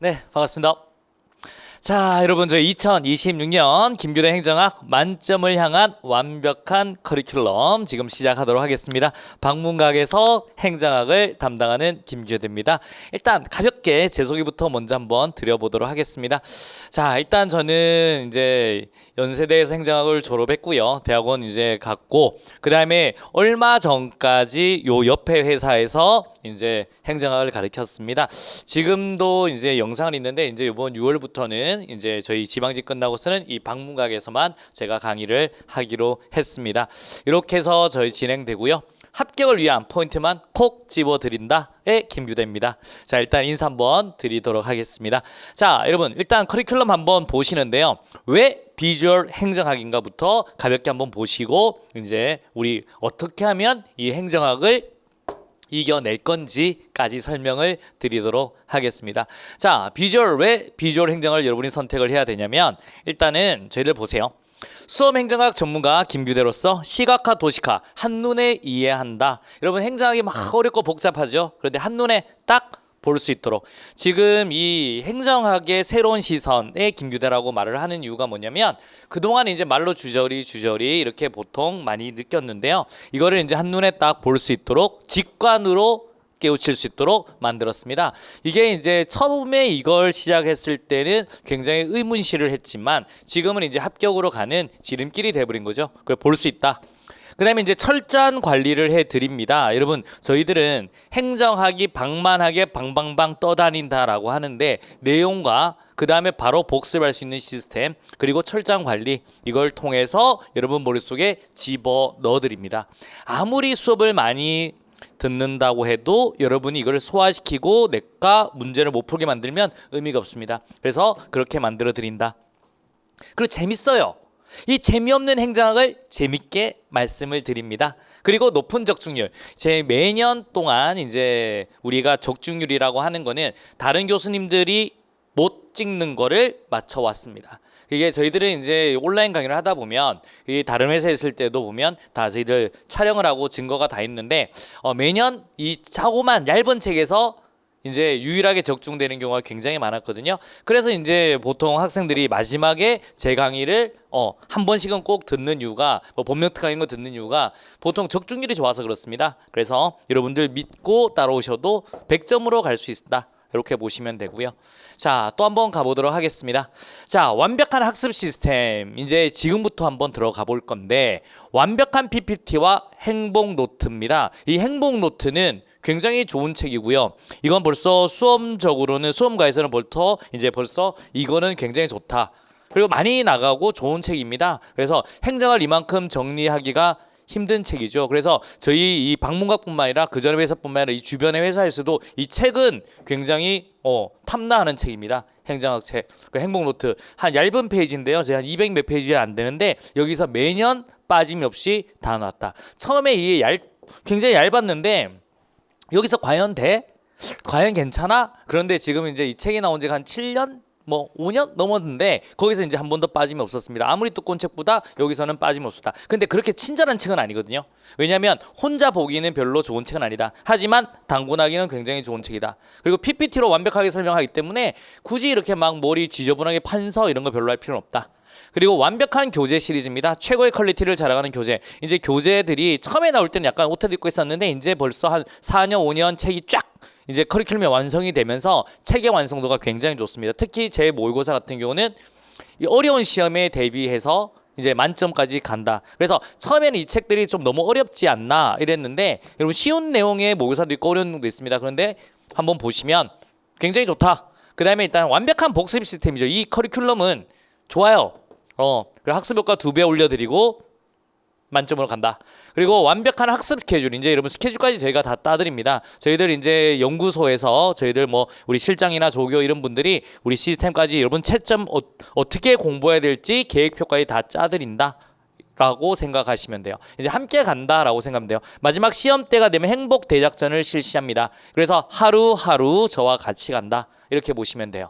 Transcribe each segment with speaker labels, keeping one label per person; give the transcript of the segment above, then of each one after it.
Speaker 1: 네, 반갑습니다. 자, 여러분 저희 2026년 김규대 행정학 만점을 향한 완벽한 커리큘럼 지금 시작하도록 하겠습니다. 방문각에서 행정학을 담당하는 김규대입니다. 일단 가볍게 제 소개부터 먼저 한번 드려보도록 하겠습니다. 자, 일단 저는 이제 연세대에서 행정학을 졸업했고요. 대학원 이제 갔고 그 다음에 얼마 전까지 요 옆에 회사에서 이제 행정학을 가르쳤습니다. 지금도 이제 영상은 있는데 이제 이번 6월부터는 이제 저희 지방직 끝나고서는 이 방문각에서만 제가 강의를 하기로 했습니다. 이렇게 해서 저희 진행되고요. 합격을 위한 포인트만 콕 집어드린다의 김규대입니다. 자, 일단 인사 한번 드리도록 하겠습니다. 자, 여러분 일단 커리큘럼 한번 보시는데요. 왜 비주얼 행정학인가부터 가볍게 한번 보시고 이제 우리 어떻게 하면 이 행정학을 이겨낼 건지까지 설명을 드리도록 하겠습니다. 자, 왜 비주얼 행정을 여러분이 선택을 해야 되냐면 일단은 저희들 보세요. 수험 행정학 전문가 김규대로서 시각화 도식화 한눈에 이해한다. 여러분 행정학이 막 어렵고 복잡하죠. 그런데 한눈에 딱 볼 수 있도록 지금 이 행정학의 새로운 시선에 김규대라고 말을 하는 이유가 뭐냐면 그동안 이제 말로 주저리 이렇게 보통 많이 느꼈는데요. 이거를 이제 한눈에 딱 볼 수 있도록 직관으로 깨우칠 수 있도록 만들었습니다. 이게 이제 처음에 이걸 시작했을 때는 굉장히 의문시를 했지만 지금은 이제 합격으로 가는 지름길이 돼버린 거죠. 그걸 볼 수 있다. 그 다음에 이제 철저한 관리를 해드립니다. 여러분 저희들은 행정학이 방만하게 방방방 떠다닌다라고 하는데 내용과 그 다음에 바로 복습할 수 있는 시스템 그리고 철저한 관리 이걸 통해서 여러분 머릿속에 집어넣어 드립니다. 아무리 수업을 많이 듣는다고 해도 여러분이 이걸 소화시키고 내과 문제를 못 풀게 만들면 의미가 없습니다. 그래서 그렇게 만들어 드린다. 그리고 재밌어요. 이 재미없는 행정학을 재밌게 말씀을 드립니다. 그리고 높은 적중률. 제 매년 동안 이제 우리가 적중률이라고 하는 거는 다른 교수님들이 못 찍는 거를 맞춰 왔습니다. 이게 저희들은 이제 온라인 강의를 하다 보면 이 다른 회사에 있을 때도 보면 다 저희들 촬영을 하고 증거가 다 있는데 매년 이 자고만 얇은 책에서 이제 유일하게 적중되는 경우가 굉장히 많았거든요. 그래서 이제 보통 학생들이 마지막에 제 강의를 한 번씩은 꼭 듣는 이유가 본명 특강인 거 듣는 이유가 보통 적중률이 좋아서 그렇습니다. 그래서 여러분들 믿고 따라오셔도 100점으로 갈 수 있다. 이렇게 보시면 되고요. 자, 또 한번 가보도록 하겠습니다. 자, 완벽한 학습 시스템 이제 지금부터 한번 들어가 볼 건데 완벽한 PPT와 행복 노트입니다. 이 행복 노트는 굉장히 좋은 책이고요. 이건 벌써 수험적으로는 수험가에서는 벌써 이거는 굉장히 좋다. 그리고 많이 나가고 좋은 책입니다. 그래서 행정을 이만큼 정리하기가 힘든 책이죠. 그래서 저희 이 방문각뿐만 아니라 그 전에 회사뿐만 아니라 이 주변의 회사에서도 이 책은 굉장히 탐나하는 책입니다. 행정학 책. 행복노트 한 얇은 페이지인데요. 제가 한 200 몇 페이지가 안 되는데 여기서 매년 빠짐없이 다 나왔다. 처음에 이게 굉장히 얇았는데 여기서 과연 돼? 과연 괜찮아? 그런데 지금 이제 이 책이 나온 지가 한 7년? 5년 넘었는데 거기서 이제 한 번도 빠짐이 없었습니다. 아무리 두꺼운 책보다 여기서는 빠짐이 없었다. 근데 그렇게 친절한 책은 아니거든요. 왜냐하면 혼자 보기는 별로 좋은 책은 아니다. 하지만 단권하기는 굉장히 좋은 책이다. 그리고 PPT로 완벽하게 설명하기 때문에 굳이 이렇게 막 머리 지저분하게 판서 이런 거 별로 할 필요는 없다. 그리고 완벽한 교재 시리즈입니다. 최고의 퀄리티를 자랑하는 교재. 이제 교재들이 처음에 나올 때는 약간 오타도 입고 있었는데 이제 벌써 한 4년 5년 책이 쫙 이제 커리큘럼이 완성이 되면서 책의 완성도가 굉장히 좋습니다. 특히 제 모의고사 같은 경우는 이 어려운 시험에 대비해서 이제 만점까지 간다. 그래서 처음에는 이 책들이 좀 너무 어렵지 않나 이랬는데 여러분 쉬운 내용의 모의고사도 있고 어려운 내용도 있습니다. 그런데 한번 보시면 굉장히 좋다. 그 다음에 일단 완벽한 복습 시스템이죠. 이 커리큘럼은 좋아요. 학습 효과 2배 올려드리고 만점으로 간다. 그리고 완벽한 학습 스케줄 이제 여러분 스케줄까지 저희가 다 따드립니다. 저희들 이제 연구소에서 저희들 우리 실장이나 조교 이런 분들이 우리 시스템까지 여러분 채점 어떻게 공부해야 될지 계획표까지 다 짜드린다. 라고 생각하시면 돼요. 이제 함께 간다라고 생각하면 돼요. 마지막 시험 때가 되면 행복 대작전을 실시합니다. 그래서 하루하루 저와 같이 간다. 이렇게 보시면 돼요.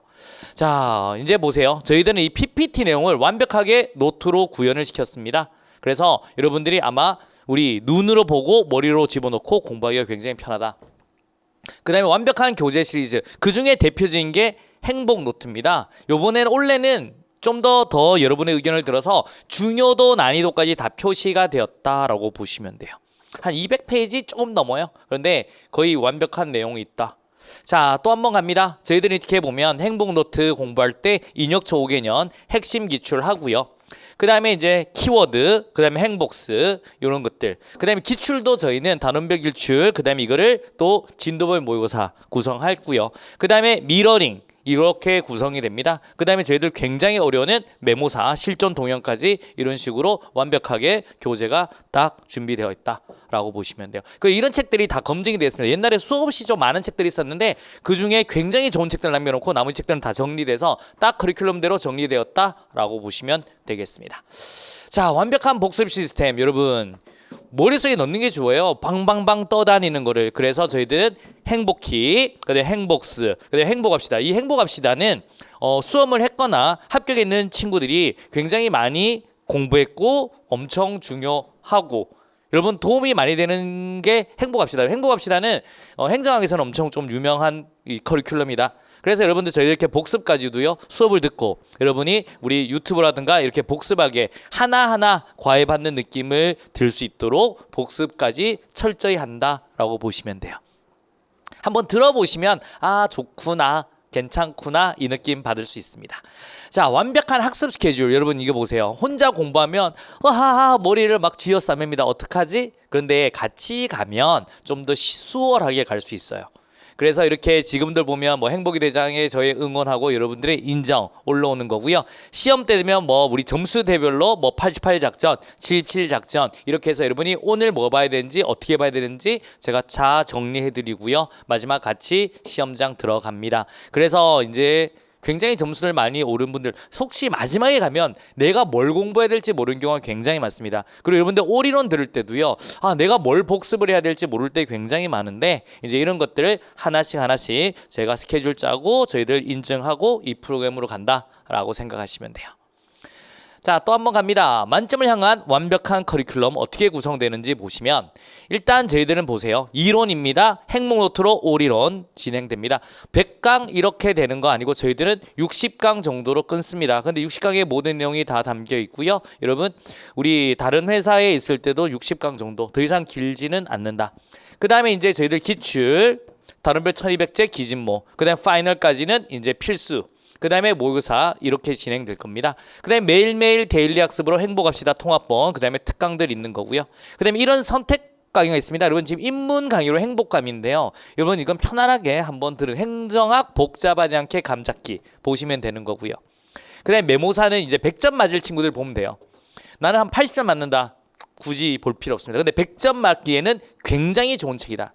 Speaker 1: 자, 이제 보세요. 저희들은 이 PPT 내용을 완벽하게 노트로 구현을 시켰습니다. 그래서 여러분들이 아마 우리 눈으로 보고 머리로 집어넣고 공부하기가 굉장히 편하다. 그 다음에 완벽한 교재 시리즈. 그 중에 대표적인 게 행복 노트입니다. 요번에는 원래는 좀 더 여러분의 의견을 들어서 중요도 난이도까지 다 표시가 되었다라고 보시면 돼요. 한 200페이지 조금 넘어요. 그런데 거의 완벽한 내용이 있다. 자, 또 한 번 갑니다. 저희들이 이렇게 보면 행복 노트 공부할 때 인역초 5개년 핵심 기출하고요. 그 다음에 이제 키워드, 그 다음에 행복스 이런 것들, 그 다음에 기출도 저희는 단원별 기출, 그 다음에 이거를 또 진도별 모의고사 구성하고요. 그 다음에 미러링 이렇게 구성이 됩니다. 그 다음에 저희들 굉장히 어려운 메모사, 실전 동영까지 이런 식으로 완벽하게 교재가 딱 준비되어 있다라고 보시면 돼요. 이런 책들이 다 검증이 되었습니다. 옛날에 수없이 좀 많은 책들이 있었는데 그 중에 굉장히 좋은 책들 남겨놓고 나머지 책들은 다 정리돼서 딱 커리큘럼대로 정리되었다라고 보시면 되겠습니다. 자, 완벽한 복습 시스템 여러분 머릿속에 넣는 게 좋아요. 방방방 떠다니는 거를. 그래서 저희들은 행복키, 그다음에 행복스, 그다음에 행복합시다. 이 행복합시다는 수험을 했거나 합격했는 친구들이 굉장히 많이 공부했고 엄청 중요하고 여러분 도움이 많이 되는 게 행복합시다. 행복합시다는 행정학에서는 엄청 좀 유명한 이 커리큘럼이다. 그래서 여러분들 저희 이렇게 복습까지도요 수업을 듣고 여러분이 우리 유튜브라든가 이렇게 복습하게 하나하나 과외받는 느낌을 들 수 있도록 복습까지 철저히 한다라고 보시면 돼요. 한번 들어보시면 아 좋구나 괜찮구나 이 느낌 받을 수 있습니다. 자, 완벽한 학습 스케줄 여러분 이거 보세요. 혼자 공부하면 와하하 머리를 막 쥐어싸맵니다. 어떡하지? 그런데 같이 가면 좀 더 수월하게 갈 수 있어요. 그래서 이렇게 지금들 보면 뭐 행복의 대장에 저희 응원하고 여러분들의 인정 올라오는 거고요. 시험 때 되면 뭐 우리 점수대별로 뭐 88 작전, 77 작전 이렇게 해서 여러분이 오늘 뭐 봐야 되는지 어떻게 봐야 되는지 제가 다 정리해 드리고요. 마지막 같이 시험장 들어갑니다. 그래서 이제 굉장히 점수를 많이 오른 분들 혹시 마지막에 가면 내가 뭘 공부해야 될지 모르는 경우가 굉장히 많습니다. 그리고 여러분들 올인원 들을 때도요. 아 내가 뭘 복습을 해야 될지 모를 때 굉장히 많은데 이제 이런 것들을 하나씩 제가 스케줄 짜고 저희들 인증하고 이 프로그램으로 간다라고 생각하시면 돼요. 자, 또 한 번 갑니다. 만점을 향한 완벽한 커리큘럼 어떻게 구성되는지 보시면 일단 저희들은 보세요. 이론입니다. 행복노트로 올인원 진행됩니다. 100강 이렇게 되는 거 아니고 저희들은 60강 정도로 끊습니다. 근데 60강의 모든 내용이 다 담겨 있고요. 여러분 우리 다른 회사에 있을 때도 60강 정도 더 이상 길지는 않는다. 그 다음에 이제 저희들 기출 다른별 1200제 기진모 그 다음에 파이널까지는 이제 필수 그 다음에 모의고사 이렇게 진행될 겁니다. 그 다음에 매일매일 데일리 학습으로 행복합시다 통합본 그 다음에 특강들 있는 거고요. 그 다음에 이런 선택 강의가 있습니다. 여러분 지금 입문 강의로 행복감인데요. 여러분 이건 편안하게 한번 들은 행정학 복잡하지 않게 감잡기 보시면 되는 거고요. 그 다음에 메모사는 이제 100점 맞을 친구들 보면 돼요. 나는 한 80점 맞는다. 굳이 볼 필요 없습니다. 근데 100점 맞기에는 굉장히 좋은 책이다.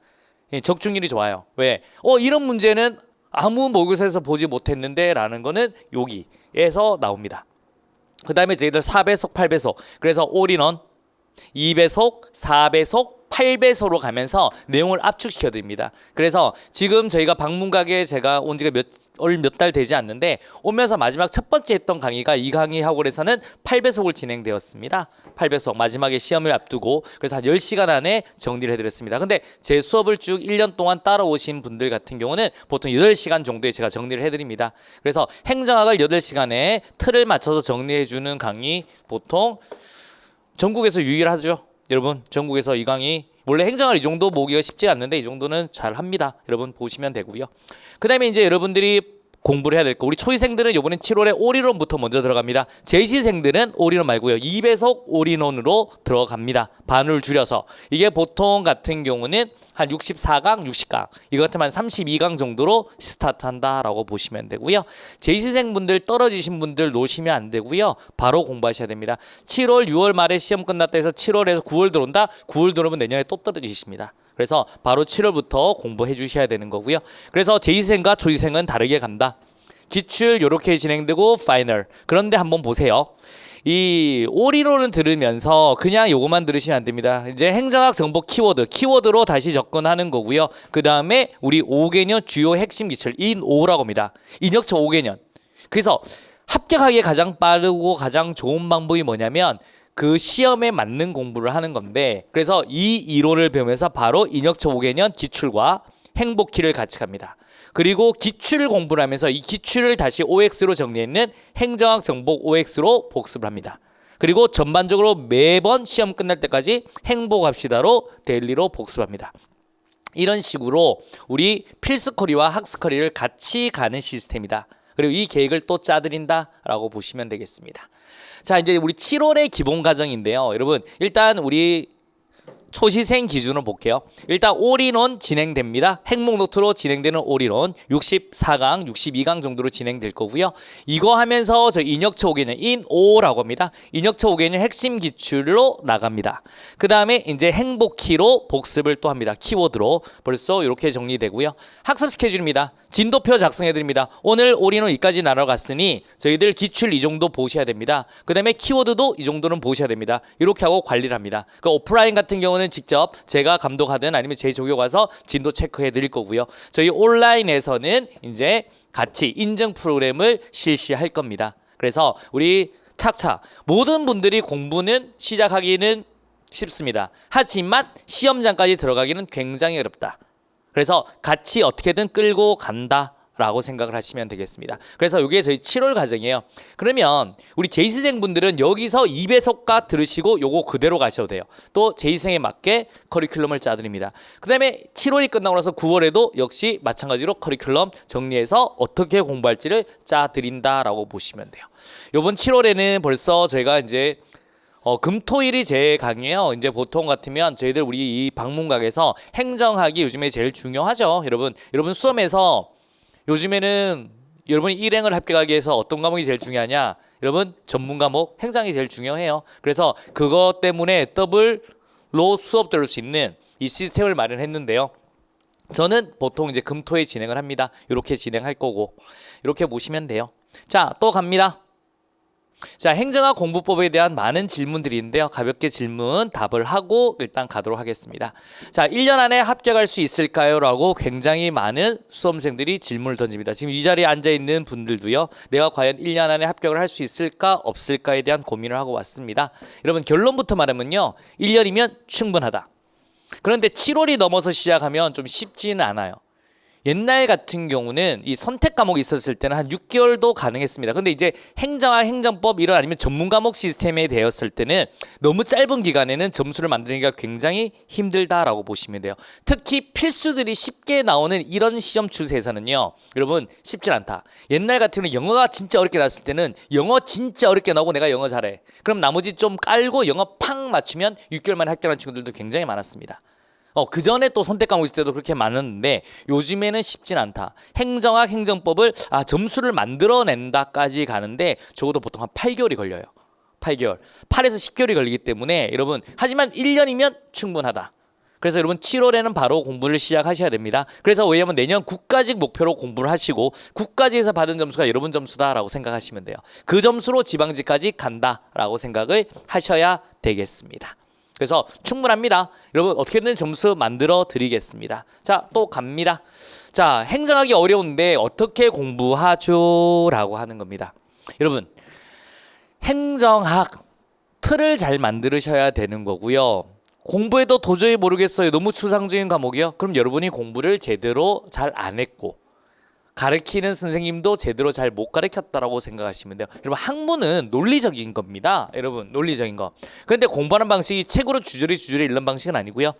Speaker 1: 적중률이 좋아요. 왜? 이런 문제는 아무 모의고사에서 보지 못했는데 라는 거는 여기에서 나옵니다. 그 다음에 저희들 4배속 8배속 그래서 올인원 2배속 4배속 8배속으로 가면서 내용을 압축시켜 드립니다. 그래서 지금 저희가 방문가게 제가 온 지가 몇 달 되지 않는데 오면서 마지막 첫 번째 했던 강의가 이 강의 학원에서는 8배속을 진행되었습니다. 8배속 마지막에 시험을 앞두고 그래서 한 10시간 안에 정리를 해드렸습니다. 근데 제 수업을 쭉 1년 동안 따라오신 분들 같은 경우는 보통 8시간 정도에 제가 정리를 해드립니다. 그래서 행정학을 8시간에 틀을 맞춰서 정리해주는 강의 보통 전국에서 유일하죠. 여러분 전국에서 이 강의 원래 행정을 이 정도 모으기가 쉽지 않는데 이 정도는 잘 합니다. 여러분 보시면 되고요. 그 다음에 이제 여러분들이 공부를 해야 될 거 우리 초이생들은 이번엔 7월에 올인원부터 먼저 들어갑니다. 제시생들은 올인원 말고요. 2배속 올인원으로 들어갑니다. 반을 줄여서 이게 보통 같은 경우는 한 64강, 60강 이거 같으면 한 32강 정도로 스타트한다라고 보시면 되고요. 제시생분들 떨어지신 분들 놓으시면 안 되고요. 바로 공부하셔야 됩니다. 7월, 6월 말에 시험 끝났다 해서 7월에서 9월 들어온다. 9월 들어오면 내년에 또 떨어지십니다. 그래서 바로 7월부터 공부해 주셔야 되는 거고요. 그래서 제2생과 조2생은 다르게 간다. 기출 이렇게 진행되고 파이널. 그런데 한번 보세요. 이 올인원을 들으면서 그냥 요것만 들으시면 안 됩니다. 이제 행정학 정보 키워드로 다시 접근하는 거고요. 그 다음에 우리 5개년 주요 핵심 기출 인5라고 합니다. 인역처 5개년. 그래서 합격하기에 가장 빠르고 가장 좋은 방법이 뭐냐면 그 시험에 맞는 공부를 하는 건데 그래서 이 이론을 배우면서 바로 인역처 5개년 기출과 행복키를 같이 갑니다. 그리고 기출 공부를 하면서 이 기출을 다시 OX로 정리했는 행정학 정복 OX로 복습을 합니다. 그리고 전반적으로 매번 시험 끝날 때까지 행복합시다로 데일리로 복습합니다. 이런 식으로 우리 필수커리와 학습커리를 같이 가는 시스템이다. 그리고 이 계획을 또 짜드린다라고 보시면 되겠습니다. 자, 이제 우리 7월의 기본 과정인데요. 여러분, 일단 우리 초시생 기준으로 볼게요. 일단 올인원 진행됩니다. 행복노트로 진행되는 올인원 64강, 62강 정도로 진행될 거고요. 이거 하면서 저 인역처 5개년 인오라고 합니다. 인역처 5개년 핵심 기출로 나갑니다. 그 다음에 이제 행복키로 복습을 또 합니다. 키워드로 벌써 이렇게 정리되고요. 학습 스케줄입니다. 진도표 작성해드립니다. 오늘 올인원 이까지 날아갔으니 저희들 기출 이 정도 보셔야 됩니다. 그 다음에 키워드도 이 정도는 보셔야 됩니다. 이렇게 하고 관리를 합니다. 그 오프라인 같은 경우는 직접 제가 감독하든 아니면 제 조교 가서 진도 체크해 드릴 거고요. 저희 온라인에서는 이제 같이 인증 프로그램을 실시할 겁니다. 그래서 우리 차차 모든 분들이 공부는 시작하기는 쉽습니다. 하지만 시험장까지 들어가기는 굉장히 어렵다. 그래서 같이 어떻게든 끌고 간다라고 생각을 하시면 되겠습니다. 그래서 이게 저희 7월 과정이에요. 그러면 우리 제2생분들은 분들은 여기서 2배속과 들으시고 요거 그대로 가셔도 돼요. 또 제2생에 맞게 커리큘럼을 짜드립니다. 그 다음에 7월이 끝나고 나서 9월에도 역시 마찬가지로 커리큘럼 정리해서 어떻게 공부할지를 짜드린다라고 보시면 돼요. 요번 7월에는 벌써 저희가 이제 금토일이 제 강의예요. 이제 보통 같으면 저희들 우리 이 방문각에서 행정학이 요즘에 제일 중요하죠. 여러분 수험에서 요즘에는 여러분이 일행을 합격하기 위해서 어떤 과목이 제일 중요하냐? 여러분 전문 과목 행정이 제일 중요해요. 그래서 그것 때문에 더블로 수업 들을 수 있는 이 시스템을 마련했는데요. 저는 보통 이제 금토에 진행을 합니다. 이렇게 진행할 거고 이렇게 보시면 돼요. 자, 또 갑니다. 자, 행정학 공부법에 대한 많은 질문들이 있는데요. 가볍게 질문 답을 하고 일단 가도록 하겠습니다. 자, 1년 안에 합격할 수 있을까요? 라고 굉장히 많은 수험생들이 질문을 던집니다. 지금 이 자리에 앉아있는 분들도요. 내가 과연 1년 안에 합격을 할 수 있을까 없을까에 대한 고민을 하고 왔습니다. 여러분 결론부터 말하면요. 1년이면 충분하다. 그런데 7월이 넘어서 시작하면 좀 쉽지는 않아요. 옛날 같은 경우는 이 선택 과목이 있었을 때는 한 6개월도 가능했습니다. 근데 이제 행정학, 행정법 이런 아니면 전문 과목 시스템에 되었을 때는 너무 짧은 기간에는 점수를 만드는 게 굉장히 힘들다라고 보시면 돼요. 특히 필수들이 쉽게 나오는 이런 시험 추세에서는요. 여러분 쉽지 않다. 옛날 같은 경우는 영어가 진짜 어렵게 나왔을 때는 영어 진짜 어렵게 나오고 내가 영어 잘해. 그럼 나머지 좀 깔고 영어 팍 맞추면 6개월 만에 합격하는 친구들도 굉장히 많았습니다. 그 전에 또 선택 과목 있을 때도 그렇게 많았는데 요즘에는 쉽진 않다. 행정학, 행정법을 점수를 만들어낸다까지 가는데 적어도 보통 한 8개월이 걸려요. 8개월. 8에서 10개월이 걸리기 때문에 여러분 하지만 1년이면 충분하다. 그래서 여러분 7월에는 바로 공부를 시작하셔야 됩니다. 그래서 왜냐하면 내년 국가직 목표로 공부를 하시고 국가직에서 받은 점수가 여러분 점수다라고 생각하시면 돼요. 그 점수로 지방직까지 간다라고 생각을 하셔야 되겠습니다. 그래서 충분합니다. 여러분 어떻게든 점수 만들어 드리겠습니다. 자, 또 갑니다. 자, 행정학이 어려운데 어떻게 공부하죠? 라고 하는 겁니다. 여러분 행정학 틀을 잘 만드셔야 되는 거고요. 공부해도 도저히 모르겠어요. 너무 추상적인 과목이요. 그럼 여러분이 공부를 제대로 잘 안 했고 가르치는 선생님도 제대로 잘 못 가르쳤다라고 생각하시면 돼요. 여러분 학문은 논리적인 겁니다. 여러분 논리적인 거. 그런데 공부하는 방식이 책으로 주저리 읽는 방식은 아니고요.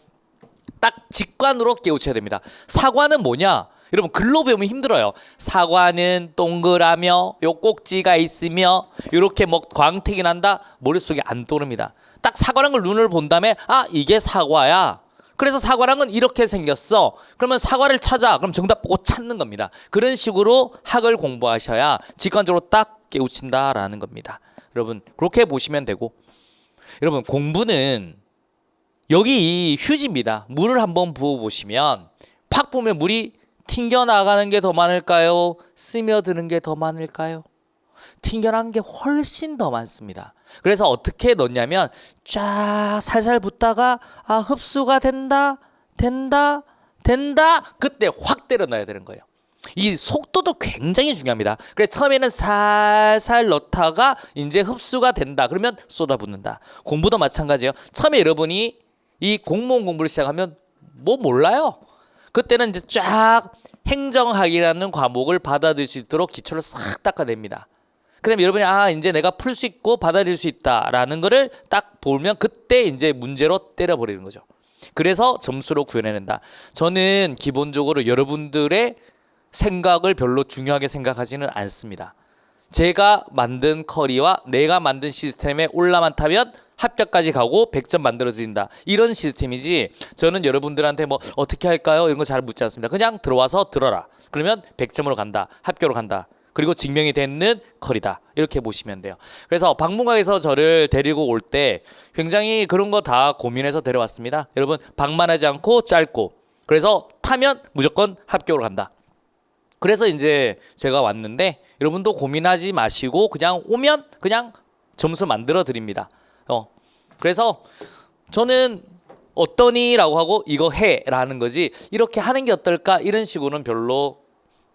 Speaker 1: 딱 직관으로 깨우쳐야 됩니다. 사과는 뭐냐? 여러분 글로 배우면 힘들어요. 사과는 동그라며 요 꼭지가 있으며 이렇게 뭐 광택이 난다. 머릿속에 안 떠오릅니다. 딱 사과란 걸 눈을 본 다음에 이게 사과야. 그래서 사과랑은 이렇게 생겼어. 그러면 사과를 찾아. 그럼 정답 보고 찾는 겁니다. 그런 식으로 학을 공부하셔야 직관적으로 딱 깨우친다라는 겁니다. 여러분 그렇게 보시면 되고 여러분 공부는 여기 이 휴지입니다. 물을 한번 부어보시면 팍 보면 물이 튕겨나가는 게 더 많을까요? 스며드는 게 더 많을까요? 튕겨나간 게 훨씬 더 많습니다. 그래서 어떻게 넣냐면 쫙 살살 붓다가 흡수가 된다 그때 확 때려 넣어야 되는 거예요. 이 속도도 굉장히 중요합니다. 그래서 처음에는 살살 넣다가 이제 흡수가 된다 그러면 쏟아붓는다. 공부도 마찬가지예요. 처음에 여러분이 이 공무원 공부를 시작하면 뭐 몰라요. 그때는 이제 쫙 행정학이라는 과목을 받아들일 수 있도록 기초를 싹 닦아냅니다. 그다음에 여러분이 이제 내가 풀 수 있고 받아들일 수 있다라는 거를 딱 보면 그때 이제 문제로 때려버리는 거죠. 그래서 점수로 구현해낸다. 저는 기본적으로 여러분들의 생각을 별로 중요하게 생각하지는 않습니다. 제가 만든 커리와 내가 만든 시스템에 올라만 타면 합격까지 가고 100점 만들어진다. 이런 시스템이지 저는 여러분들한테 뭐 어떻게 할까요? 이런 거 잘 묻지 않습니다. 그냥 들어와서 들어라. 그러면 100점으로 간다. 합격으로 간다. 그리고 증명이 되는 커리다. 이렇게 보시면 돼요. 그래서 방문각에서 저를 데리고 올 때 굉장히 그런 거 다 고민해서 데려왔습니다. 여러분 방만하지 않고 짧고 그래서 타면 무조건 합격으로 간다. 그래서 이제 제가 왔는데 여러분도 고민하지 마시고 그냥 오면 그냥 점수 만들어 드립니다. 그래서 저는 어떠니라고 하고 이거 해라는 거지 이렇게 하는 게 어떨까 이런 식으로는 별로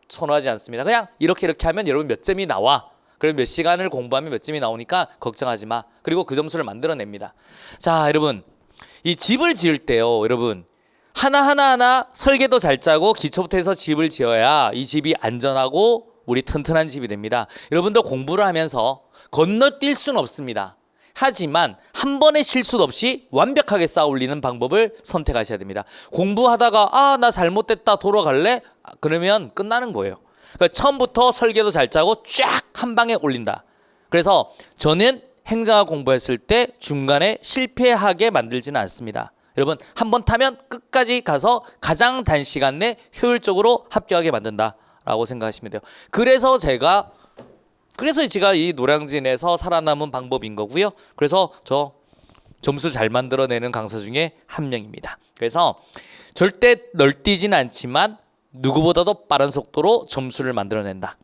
Speaker 1: 선호하지 않습니다. 그냥 이렇게 하면 여러분 몇 점이 나와. 그리고 몇 시간을 공부하면 몇 점이 나오니까 걱정하지 마. 그리고 그 점수를 만들어냅니다. 자, 여러분 이 집을 지을 때요, 여러분 하나하나 설계도 잘 짜고 기초부터 해서 집을 지어야 이 집이 안전하고 우리 튼튼한 집이 됩니다. 여러분도 공부를 하면서 건너뛸 수는 없습니다. 하지만 한 번의 실수도 없이 완벽하게 쌓아 올리는 방법을 선택하셔야 됩니다. 공부하다가 나 잘못됐다 돌아갈래? 그러면 끝나는 거예요. 그러니까 처음부터 설계도 잘 짜고 쫙 한 방에 올린다. 그래서 저는 행정학 공부했을 때 중간에 실패하게 만들지는 않습니다. 여러분 한 번 타면 끝까지 가서 가장 단시간 내 효율적으로 합격하게 만든다라고 생각하시면 돼요. 그래서 제가 이 노량진에서 살아남은 방법인 거고요. 그래서 저 점수 잘 만들어내는 강사 중에 한 명입니다. 그래서 절대 널뛰지는 않지만 누구보다도 빠른 속도로 점수를 만들어낸다.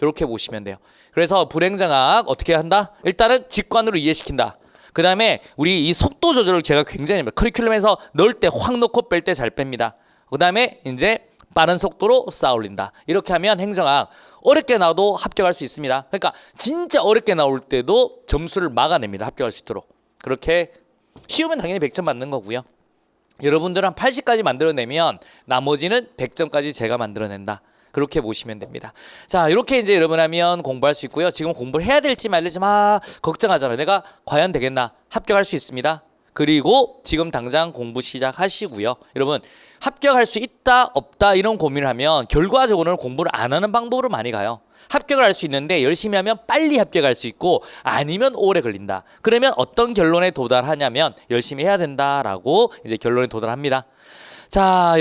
Speaker 1: 이렇게 보시면 돼요. 그래서 불행정학 어떻게 한다? 일단은 직관으로 이해시킨다. 그 다음에 우리 이 속도 조절을 제가 굉장히 커리큘럼에서 넣을 때 확 넣고 뺄 때 잘 뺍니다. 그 다음에 이제 빠른 속도로 쌓아 올린다. 이렇게 하면 행정학 어렵게 나와도 합격할 수 있습니다. 그러니까 진짜 어렵게 나올 때도 점수를 막아냅니다. 합격할 수 있도록. 그렇게 쉬우면 당연히 100점 받는 거고요. 여러분들은 한 80까지 만들어내면 나머지는 100점까지 제가 만들어낸다. 그렇게 보시면 됩니다. 자, 이렇게 이제 여러분 하면 공부할 수 있고요. 지금 공부를 해야 될지 말지 걱정하잖아요. 내가 과연 되겠나? 합격할 수 있습니다. 그리고 지금 당장 공부 시작하시고요. 여러분 합격할 수 있다 없다 이런 고민을 하면 결과적으로는 공부를 안 하는 방법으로 많이 가요. 합격을 할 수 있는데 열심히 하면 빨리 합격할 수 있고 아니면 오래 걸린다. 그러면 어떤 결론에 도달하냐면 열심히 해야 된다라고 이제 결론에 도달합니다. 자,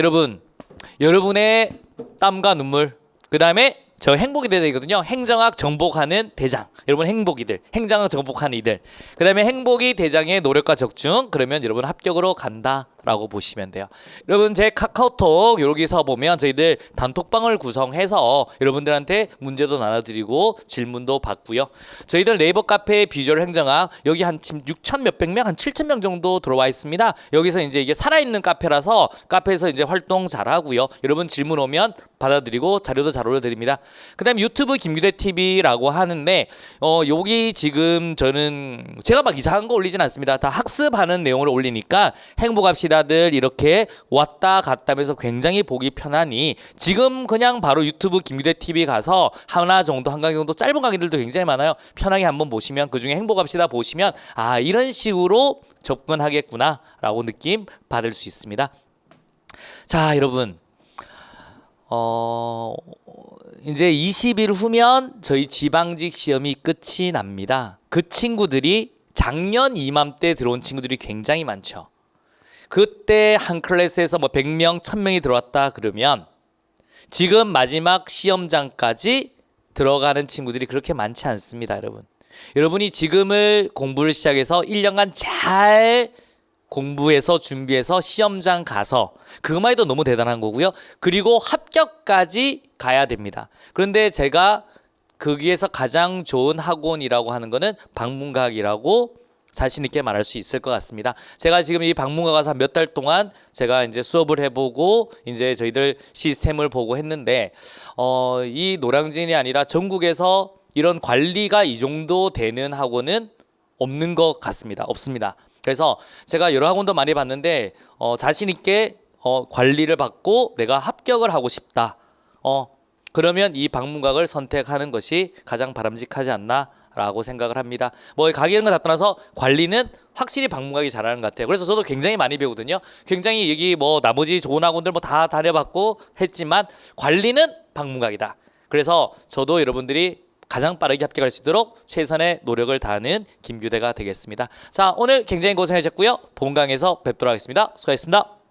Speaker 1: 여러분의 땀과 눈물, 그 다음에 저 행복이 대장이거든요. 행정학 정복하는 대장. 여러분 행복이들, 행정학 정복하는 이들. 그 다음에 행복이 대장의 노력과 적중. 그러면 여러분 합격으로 간다라고 보시면 돼요. 여러분 제 카카오톡 여기서 보면 저희들 단톡방을 구성해서 여러분들한테 문제도 나눠드리고 질문도 받고요. 저희들 네이버 카페 비주얼 행정학 여기 한 6천 몇백 명, 한 7천 명 정도 들어와 있습니다. 여기서 이제 이게 살아있는 카페라서 카페에서 이제 활동 잘하고요. 여러분 질문 오면 받아드리고 자료도 잘 올려드립니다. 그 다음에 유튜브 김규대 TV라고 하는데 여기 지금 저는 제가 막 이상한 거 올리진 않습니다. 다 학습하는 내용을 올리니까 행복합시다들 이렇게 왔다 갔다 하면서 굉장히 보기 편하니 지금 그냥 바로 유튜브 김규대 TV 가서 한 강의 정도 짧은 강의들도 굉장히 많아요. 편하게 한번 보시면 그중에 행복합시다 보시면 이런 식으로 접근하겠구나 라고 느낌 받을 수 있습니다. 자, 여러분 이제 20일 후면 저희 지방직 시험이 끝이 납니다. 그 친구들이 작년 이맘때 들어온 친구들이 굉장히 많죠. 그때 한 클래스에서 100명, 1000명이 들어왔다 그러면 지금 마지막 시험장까지 들어가는 친구들이 그렇게 많지 않습니다, 여러분. 여러분이 지금을 공부를 시작해서 1년간 잘 공부해서 준비해서 시험장 가서 그것만 해도 너무 대단한 거고요. 그리고 합격까지 가야 됩니다. 그런데 제가 거기에서 가장 좋은 학원이라고 하는 거는 방문가학이라고 자신 있게 말할 수 있을 것 같습니다. 제가 지금 이 방문가 가서 몇 달 동안 제가 이제 수업을 해보고 이제 저희들 시스템을 보고 했는데 이 노량진이 아니라 전국에서 이런 관리가 이 정도 되는 학원은 없는 것 같습니다. 없습니다. 그래서 제가 여러 학원도 많이 봤는데 자신 있게 관리를 받고 내가 합격을 하고 싶다. 그러면 이 방문각을 선택하는 것이 가장 바람직하지 않나라고 생각을 합니다. 뭐 가게 이런 거 다 떠나서 관리는 확실히 방문각이 잘하는 것 같아요. 그래서 저도 굉장히 많이 배우거든요. 굉장히 여기 뭐 나머지 좋은 학원들 뭐 다 다녀봤고 했지만 관리는 방문각이다. 그래서 저도 여러분들이 가장 빠르게 합격할 수 있도록 최선의 노력을 다하는 김규대가 되겠습니다. 자, 오늘 굉장히 고생하셨고요. 본강에서 뵙도록 하겠습니다. 수고하셨습니다.